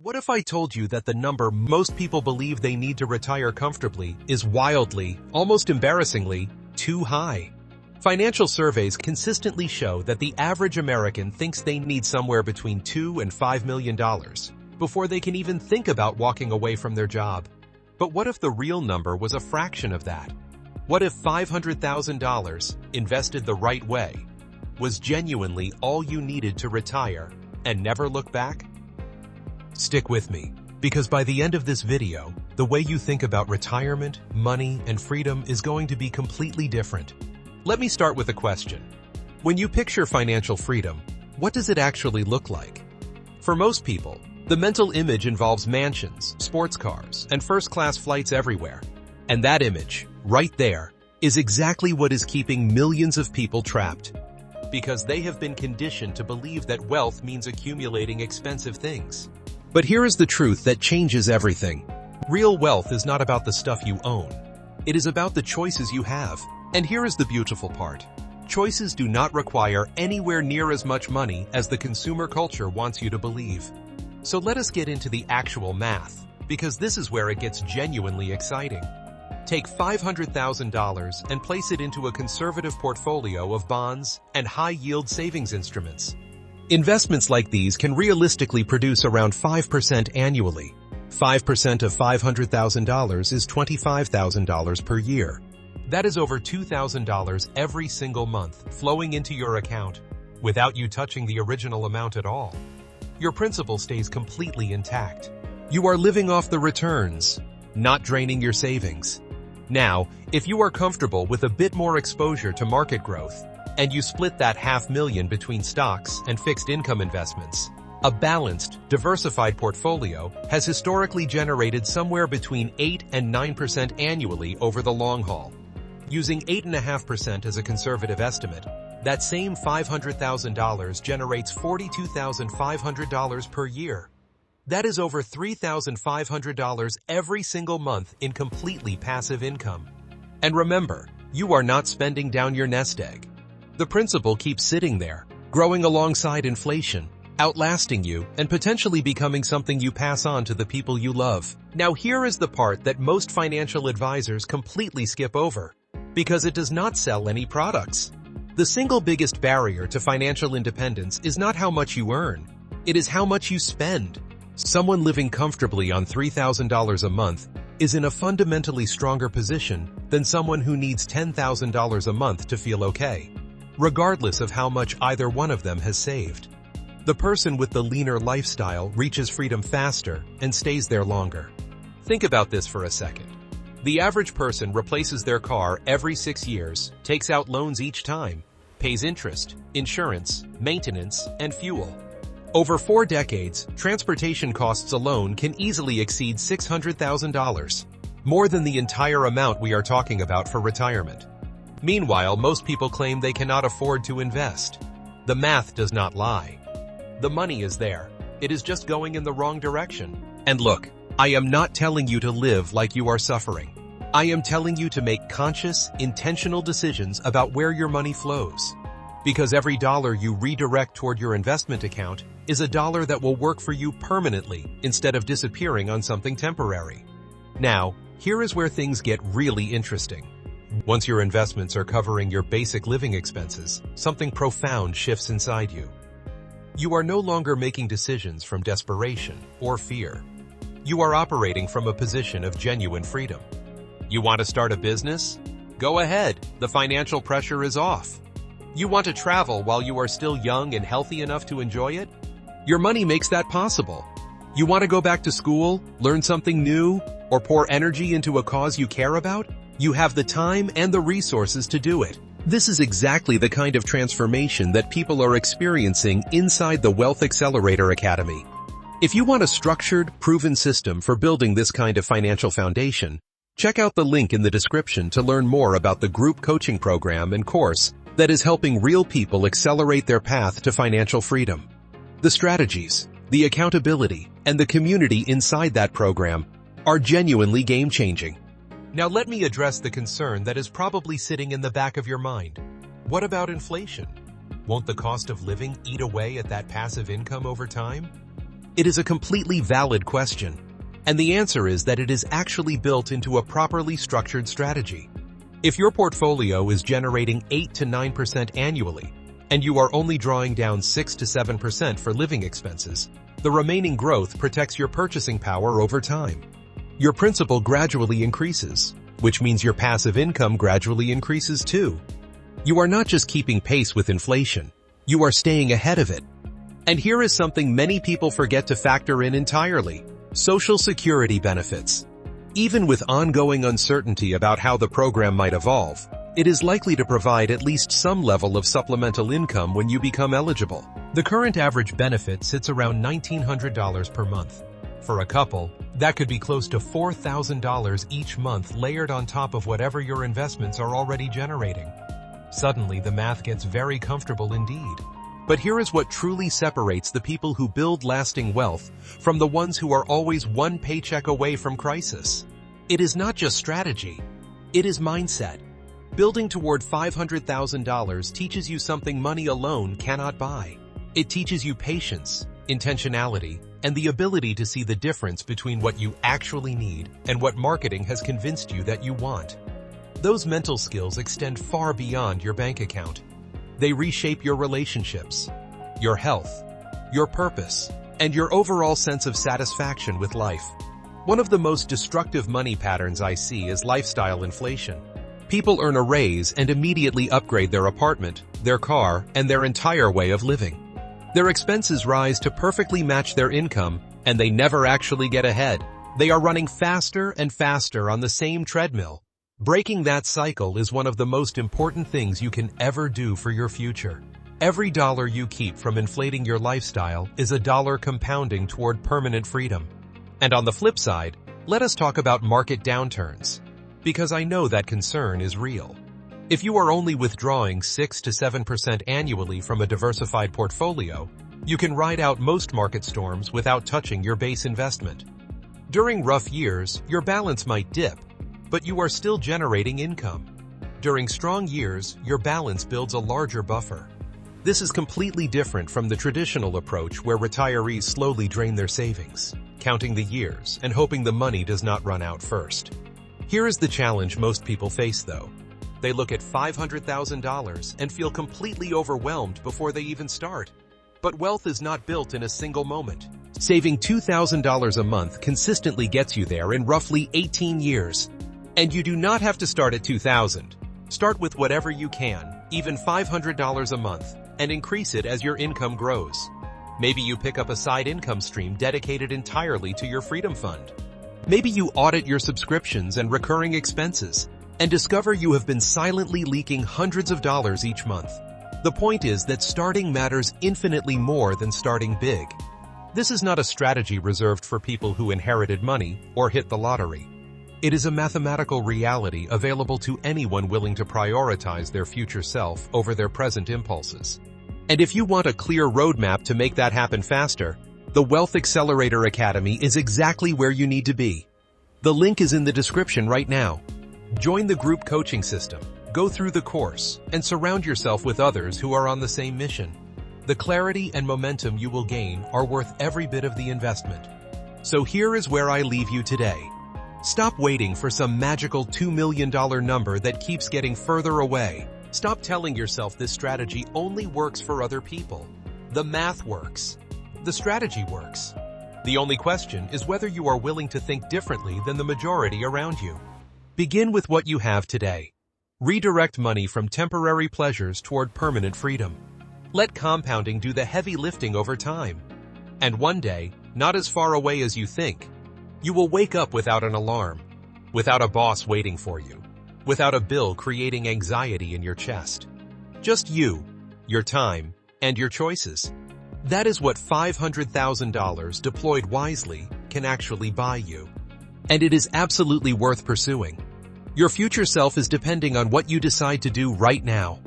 What if I told you that the number most people believe they need to retire comfortably is wildly, almost embarrassingly, too high? Financial surveys consistently show that the average American thinks they need somewhere between $2 and $5 million before they can even think about walking away from their job. But what if the real number was a fraction of that? What if $500,000, invested the right way, was genuinely all you needed to retire and never look back? Stick with me, because by the end of this video, the way you think about retirement, money, and freedom is going to be completely different. Let me start with a question. When you picture financial freedom, what does it actually look like? For most people, the mental image involves mansions, sports cars, and first-class flights everywhere. And that image, right there, is exactly what is keeping millions of people trapped. Because they have been conditioned to believe that wealth means accumulating expensive things. But here is the truth that changes everything. Real wealth is not about the stuff you own. It is about the choices you have. And here is the beautiful part. Choices do not require anywhere near as much money as the consumer culture wants you to believe. So let us get into the actual math, because this is where it gets genuinely exciting. Take $500,000 and place it into a conservative portfolio of bonds and high-yield savings instruments. Investments like these can realistically produce around 5% annually. 5% of $500,000 is $25,000 per year. That is over $2,000 every single month flowing into your account without you touching the original amount at all. Your principal stays completely intact. You are living off the returns, not draining your savings. Now, if you are comfortable with a bit more exposure to market growth, and you split that $500,000 between stocks and fixed income investments, a balanced, diversified portfolio has historically generated somewhere between 8 and 9% annually over the long haul. Using 8.5% as a conservative estimate, that same $500,000 generates $42,500 per year. That is over $3,500 every single month in completely passive income. And remember, you are not spending down your nest egg. The principal keeps sitting there, growing alongside inflation, outlasting you, and potentially becoming something you pass on to the people you love. Now here is the part that most financial advisors completely skip over, because it does not sell any products. The single biggest barrier to financial independence is not how much you earn, it is how much you spend. Someone living comfortably on $3,000 a month is in a fundamentally stronger position than someone who needs $10,000 a month to feel okay, regardless of how much either one of them has saved. The person with the leaner lifestyle reaches freedom faster and stays there longer. Think about this for a second. The average person replaces their car every 6 years, takes out loans each time, pays interest, insurance, maintenance, and fuel. Over 4 decades, transportation costs alone can easily exceed $600,000, more than the entire amount we are talking about for retirement. Meanwhile, most people claim they cannot afford to invest. The math does not lie. The money is there. It is just going in the wrong direction. And look, I am not telling you to live like you are suffering. I am telling you to make conscious, intentional decisions about where your money flows. Because every dollar you redirect toward your investment account is a dollar that will work for you permanently instead of disappearing on something temporary. Now, here is where things get really interesting. Once your investments are covering your basic living expenses, something profound shifts inside you. You are no longer making decisions from desperation or fear. You are operating from a position of genuine freedom. You want to start a business? Go ahead, the financial pressure is off. You want to travel while you are still young and healthy enough to enjoy it? Your money makes that possible. You want to go back to school, learn something new, or pour energy into a cause you care about? You have the time and the resources to do it. This is exactly the kind of transformation that people are experiencing inside the Wealth Accelerator Academy. If you want a structured, proven system for building this kind of financial foundation, check out the link in the description to learn more about the group coaching program and course that is helping real people accelerate their path to financial freedom. The strategies, the accountability, and the community inside that program are genuinely game-changing. Now let me address the concern that is probably sitting in the back of your mind. What about inflation? Won't the cost of living eat away at that passive income over time? It is a completely valid question. And the answer is that it is actually built into a properly structured strategy. If your portfolio is generating 8 to 9% annually, and you are only drawing down 6 to 7% for living expenses, the remaining growth protects your purchasing power over time. Your principal gradually increases, which means your passive income gradually increases too. You are not just keeping pace with inflation, you are staying ahead of it. And here is something many people forget to factor in entirely: Social Security benefits. Even with ongoing uncertainty about how the program might evolve, it is likely to provide at least some level of supplemental income when you become eligible. The current average benefit sits around $1,900 per month. For a couple, that could be close to $4,000 each month layered on top of whatever your investments are already generating. Suddenly, the math gets very comfortable indeed. But here is what truly separates the people who build lasting wealth from the ones who are always one paycheck away from crisis. It is not just strategy, it is mindset. Building toward $500,000 teaches you something money alone cannot buy. It teaches you patience, intentionality, and the ability to see the difference between what you actually need and what marketing has convinced you that you want. Those mental skills extend far beyond your bank account. They reshape your relationships, your health, your purpose, and your overall sense of satisfaction with life. One of the most destructive money patterns I see is lifestyle inflation. People earn a raise and immediately upgrade their apartment, their car, and their entire way of living. Their expenses rise to perfectly match their income, and they never actually get ahead. They are running faster and faster on the same treadmill. Breaking that cycle is one of the most important things you can ever do for your future. Every dollar you keep from inflating your lifestyle is a dollar compounding toward permanent freedom. And on the flip side, let us talk about market downturns, because I know that concern is real. If you are only withdrawing 6 to 7% annually from a diversified portfolio, you can ride out most market storms without touching your base investment. During rough years, your balance might dip, but you are still generating income. During strong years, your balance builds a larger buffer. This is completely different from the traditional approach where retirees slowly drain their savings, counting the years and hoping the money does not run out first. Here is the challenge most people face though. They look at $500,000 and feel completely overwhelmed before they even start. But wealth is not built in a single moment. Saving $2,000 a month consistently gets you there in roughly 18 years. And you do not have to start at $2,000. Start with whatever you can, even $500 a month, and increase it as your income grows. Maybe you pick up a side income stream dedicated entirely to your Freedom Fund. Maybe you audit your subscriptions and recurring expenses and discover you have been silently leaking hundreds of dollars each month. The point is that starting matters infinitely more than starting big. This is not a strategy reserved for people who inherited money or hit the lottery. It is a mathematical reality available to anyone willing to prioritize their future self over their present impulses. And if you want a clear roadmap to make that happen faster, the Wealth Accelerator Academy is exactly where you need to be. The link is in the description right now. Join the group coaching system, go through the course, and surround yourself with others who are on the same mission. The clarity and momentum you will gain are worth every bit of the investment. So here is where I leave you today. Stop waiting for some magical $2 million number that keeps getting further away. Stop telling yourself this strategy only works for other people. The math works. The strategy works. The only question is whether you are willing to think differently than the majority around you. Begin with what you have today. Redirect money from temporary pleasures toward permanent freedom. Let compounding do the heavy lifting over time. And one day, not as far away as you think, you will wake up without an alarm, without a boss waiting for you, without a bill creating anxiety in your chest. Just you, your time, and your choices. That is what $500,000 deployed wisely can actually buy you. And it is absolutely worth pursuing. Your future self is depending on what you decide to do right now.